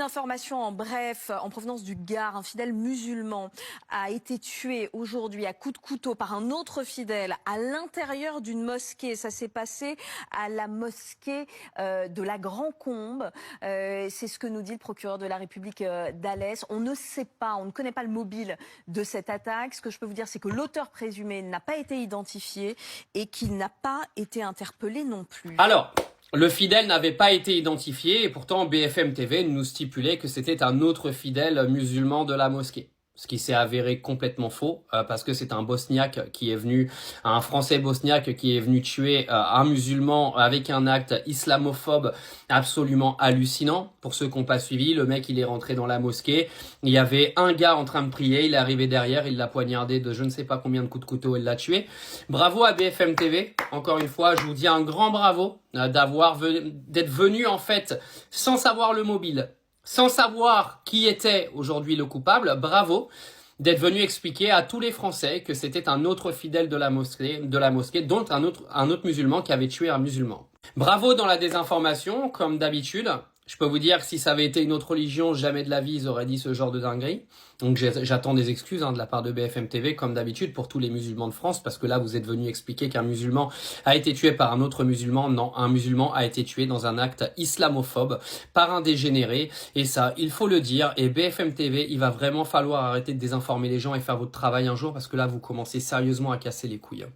Une information en bref, en provenance du Gard, un fidèle musulman a été tué aujourd'hui à coups de couteau par un autre fidèle à l'intérieur d'une mosquée. Ça s'est passé à la mosquée de la Grand-Combe. C'est ce que nous dit le procureur de la République d'Alès. On ne sait pas, on ne connaît pas le mobile de cette attaque. Ce que je peux vous dire, c'est que l'auteur présumé n'a pas été identifié et qu'il n'a pas été interpellé non plus. Alors, le fidèle n'avait pas été identifié et pourtant BFM TV nous stipulait que c'était un autre fidèle musulman de la mosquée. Ce qui s'est avéré complètement faux parce que c'est un bosniaque qui est venu, un français bosniaque qui est venu tuer un musulman avec un acte islamophobe absolument hallucinant. Pour ceux qui n'ont pas suivi, le mec il est rentré dans la mosquée, il y avait un gars en train de prier, il est arrivé derrière, il l'a poignardé de je ne sais pas combien de coups de couteau, il l'a tué. Bravo à BFM TV, encore une fois, je vous dis un grand bravo d'être venu en fait sans savoir le mobile. Sans savoir qui était aujourd'hui le coupable, bravo d'être venu expliquer à tous les Français que c'était un autre fidèle de la mosquée, dont un autre musulman qui avait tué un musulman. Bravo dans la désinformation, comme d'habitude. Je peux vous dire que si ça avait été une autre religion, jamais de la vie, ils auraient dit ce genre de dinguerie. Donc j'attends des excuses de la part de BFM TV, comme d'habitude, pour tous les musulmans de France, parce que là, vous êtes venu expliquer qu'un musulman a été tué par un autre musulman. Non, un musulman a été tué dans un acte islamophobe par un dégénéré. Et ça, il faut le dire. Et BFM TV, il va vraiment falloir arrêter de désinformer les gens et faire votre travail un jour, parce que là, vous commencez sérieusement à casser les couilles.